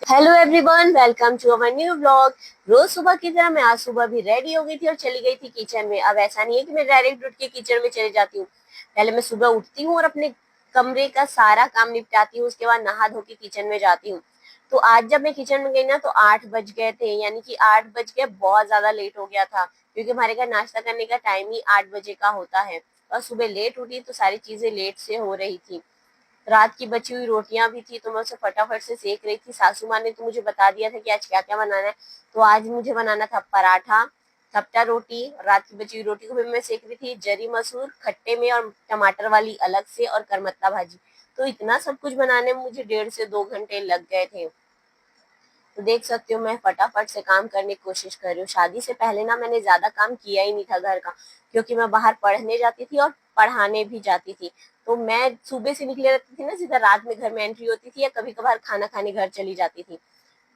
Hello everyone, welcome to our new vlog. रोज सुबह की तरह मैं आज सुबह भी रेडी हो गई थी और चली गई थी किचन में। अब ऐसा नहीं है कि मैं डायरेक्ट उठ के किचन में चली जाती हूँ। पहले मैं सुबह उठती हूँ और अपने कमरे का सारा काम निपटाती हूँ, उसके बाद नहा धो के किचन में जाती हूँ। तो आज जब मैं किचन में गई ना तो 8 बज गए थे, यानी कि 8 बज के बहुत ज्यादा लेट हो गया था, क्योंकि हमारे घर नाश्ता करने का टाइम ही 8 बजे का होता है। और सुबह लेट उठी तो सारी चीजें लेट से हो रही थी। रात की बची हुई रोटियां भी थी तो मैं उसे फटाफट से सेक रही थी। सासू माँ ने तो मुझे बता दिया था कि आज क्या क्या बनाना है। तो आज मुझे बनाना था पराठा, थपटा रोटी। रात की बची हुई रोटी को भी मैं सेक रही थी, जरी मसूर खट्टे में और टमाटर वाली अलग से, और करमत्ता भाजी। तो इतना सब कुछ बनाने में मुझे 1.5 से 2 घंटे लग गए थे। तो देख सकते हो मैं फटाफट से काम करने की कोशिश कर रही हूँ। शादी से पहले ना मैंने ज्यादा काम किया ही नहीं था घर का, क्योंकि मैं बाहर पढ़ने जाती थी और पढ़ाने भी जाती थी। तो मैं सुबह से निकले रहती थी ना, सीधा रात में घर में एंट्री होती थी या कभी कभार खाना खाने घर चली जाती थी।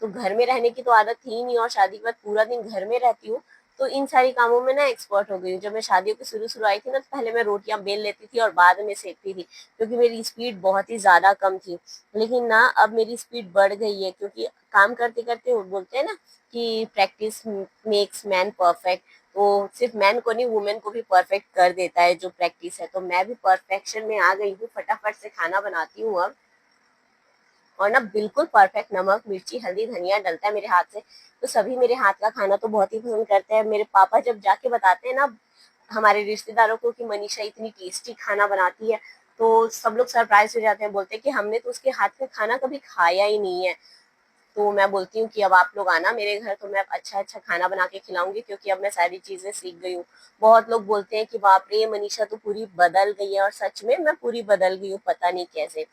तो घर में रहने की तो आदत थी ही नहीं, और शादी के बाद पूरा दिन घर में रहती हूँ। तो इन सारी कामों में ना एक्सपर्ट हो गई हूँ। जब मैं शादियों के शुरू शुरू आई थी ना, तो पहले मैं रोटियां बेल लेती थी और बाद में सेकती थी, क्योंकि मेरी स्पीड बहुत ही ज्यादा कम थी। लेकिन ना अब मेरी स्पीड बढ़ गई है, क्योंकि काम करते करते वो बोलते हैं ना कि प्रैक्टिस मेक्स मैन परफेक्ट। तो सिर्फ मैन को नहीं, वुमेन को भी परफेक्ट कर देता है जो प्रैक्टिस है। तो मैं भी परफेक्शन में आ गई हूँ, फटाफट से खाना बनाती हूँ अब। और ना बिल्कुल परफेक्ट नमक मिर्ची हल्दी धनिया डलता है मेरे हाथ से। तो सभी मेरे हाथ का खाना तो बहुत ही पसंद करते हैं। मेरे पापा जब जाके बताते हैं ना हमारे रिश्तेदारों को कि मनीषा इतनी टेस्टी खाना बनाती है, तो सब लोग सरप्राइज हो जाते हैं, बोलते हैं कि हमने तो उसके हाथ का खाना कभी खाया ही नहीं है। तो मैं बोलती हूँ कि अब आप लोग आना मेरे घर, तो मैं अच्छा अच्छा खाना बना के खिलाऊंगी, क्योंकि अब मैं सारी चीजें सीख गई हूँ। बहुत लोग बोलते हैं कि बाप रे मनीषा तो पूरी बदल गई है, और सच में मैं पूरी बदल गई हूँ, पता नहीं कैसे।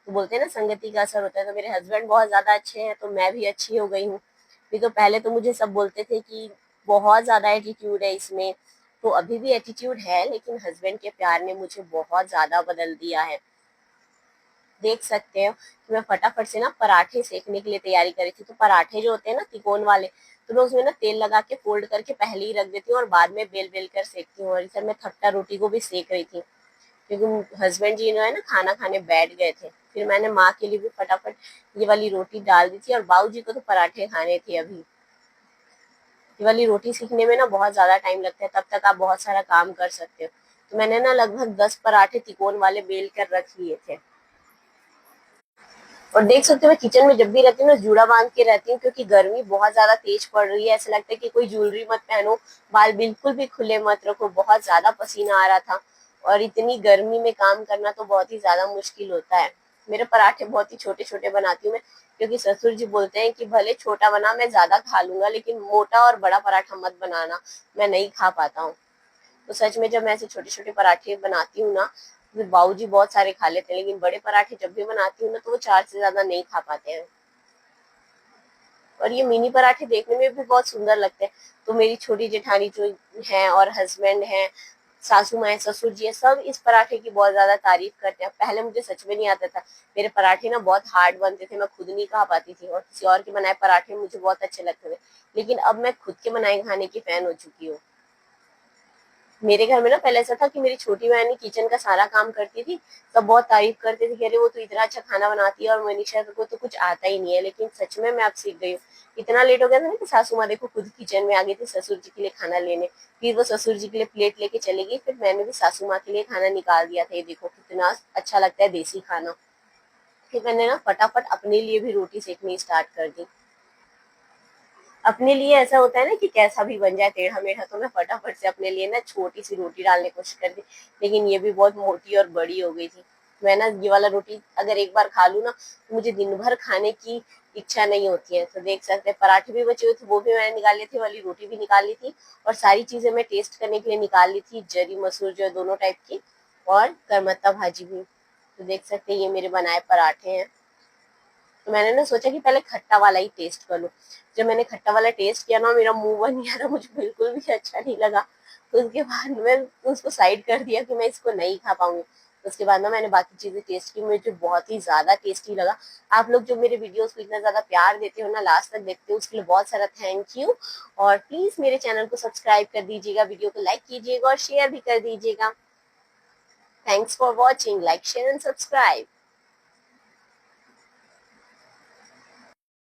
तो बोलते हैं ना संगति का असर होता है। तो मेरे हस्बैंड बहुत ज्यादा अच्छे हैं तो मैं भी अच्छी हो गई हूँ। नहीं तो पहले तो मुझे सब बोलते थे कि बहुत ज्यादा एटीट्यूड है इसमें। तो अभी भी एटीट्यूड है, लेकिन हस्बैंड के प्यार ने मुझे बहुत ज्यादा बदल दिया है। देख सकते हो कि मैं फटाफट से ना पराठे सेकने के लिए तैयारी करी थी। तो पराठे जो होते हैं ना तिकोन वाले, तो मैं उसमें ना तेल लगा के फोल्ड करके पहले ही रख देती हूँ और बाद में बेल बेल कर सेकती हूँ। और इधर मैं खट्टा रोटी को भी सेक रही थी, क्योंकि हस्बैंड जी जो है ना खाना खाने बैठ गए थे। फिर मैंने माँ के लिए भी फटाफट ये वाली रोटी डाल दी थी, और बाबू जी को तो पराठे खाने थे अभी। ये वाली रोटी सीखने में ना बहुत ज्यादा टाइम लगता है, तब तक आप बहुत सारा काम कर सकते हो। तो मैंने ना लगभग 10 पराठे तिकोन वाले बेल कर रख लिए थे। और देख सकते हो मैं किचन में जब भी रहती हूँ ना जूड़ा बांध के रहती हूँ, क्योंकि गर्मी बहुत ज्यादा तेज पड़ रही है। ऐसा लगता है कि कोई ज्वेलरी मत पहनो, बाल बिल्कुल भी खुले मत रखो। बहुत ज्यादा पसीना आ रहा था, और इतनी गर्मी में काम करना तो बहुत ही ज्यादा मुश्किल होता है। मेरे पराठे बहुत ही छोटे छोटे बनाती हूँ मैं, क्योंकि ससुर जी बोलते हैं कि भले छोटा बना, मैं ज्यादा खा लूंगा, लेकिन मोटा और बड़ा पराठा मत बनाना, मैं नहीं खा पाता हूँ। तो सच में जब मैं ऐसे छोटे छोटे पराठे बनाती हूँ ना, तो बाबूजी बहुत सारे खा लेते हैं, लेकिन बड़े पराठे जब भी बनाती हूँ ना तो वो 4 से ज्यादा नहीं खा पाते हैं। और ये मिनी पराठे देखने में भी बहुत सुंदर लगते हैं। तो मेरी छोटी जेठानी जो है और हस्बैंड है, सासू माँ है, ससुर जी है, सब इस पराठे की बहुत ज्यादा तारीफ करते हैं। पहले मुझे सच में नहीं आता था, मेरे पराठे ना बहुत हार्ड बनते थे, मैं खुद नहीं खा पाती थी, और किसी और के बनाए पराठे मुझे बहुत अच्छे लगते थे। लेकिन अब मैं खुद के बनाए खाने की फैन हो चुकी हूँ। मेरे घर में ना पहले ऐसा था कि मेरी छोटी बहन ही किचन का सारा काम करती थी। सब बहुत तारीफ करते थे कि अरे वो तो इतना अच्छा खाना बनाती है, और मनीषा को तो कुछ आता ही नहीं है। लेकिन सच में मैं अब सीख गई हूँ। इतना लेट हो गया था ना कि सासू माँ देखो खुद किचन में आ गई थी ससुर जी के लिए खाना लेने। फिर वो ससुर जी के लिए प्लेट लेके चली गई, फिर मैंने भी सासू माँ के लिए खाना निकाल दिया था। ये देखो कितना अच्छा लगता है देसी खाना। फिर मैंने ना फटाफट अपने लिए भी रोटी सेकनी स्टार्ट कर दी। अपने लिए ऐसा होता है ना कि कैसा भी बन जाए टेढ़ा मेढ़ा, तो मैं फटाफट से अपने लिए ना छोटी सी रोटी डालने की कोशिश कर दी। लेकिन ये भी बहुत मोटी और बड़ी हो गई थी। मैं ना ये वाला रोटी अगर एक बार खा लूँ ना, तो मुझे दिन भर खाने की इच्छा नहीं होती है। तो देख सकते हैं पराठे भी बचे हुए थे, वो भी मैंने निकाल ली थी, वाली रोटी भी निकाल ली थी। और सारी चीजें मैं टेस्ट करने के लिए निकाल ली थी, जरी मसूर जो है दोनों टाइप की, और करमत्ता भाजी भी। तो देख सकते हैं ये मेरे बनाए पराठे हैं। तो मैंने ना सोचा कि पहले खट्टा वाला ही टेस्ट कर लूं। जब मैंने खट्टा वाला टेस्ट किया ना, मेरा मुंह बन गया था, मुझे बिल्कुल भी अच्छा नहीं लगा। तो उसके बाद मैं उसको साइड कर दिया कि मैं इसको नहीं खा पाऊंगी। उसके बाद ना मैंने बाकी चीजें टेस्ट की, मुझे बहुत ही ज्यादा टेस्टी लगा। आप लोग जो मेरे वीडियोस को इतना ज्यादा प्यार देते हो ना, लास्ट तक देखते हो, उसके लिए बहुत सारा थैंक यू। और प्लीज मेरे चैनल को सब्सक्राइब कर दीजिएगा, वीडियो को लाइक कीजिएगा और शेयर भी कर दीजिएगा। Thanks for watching, like share and subscribe.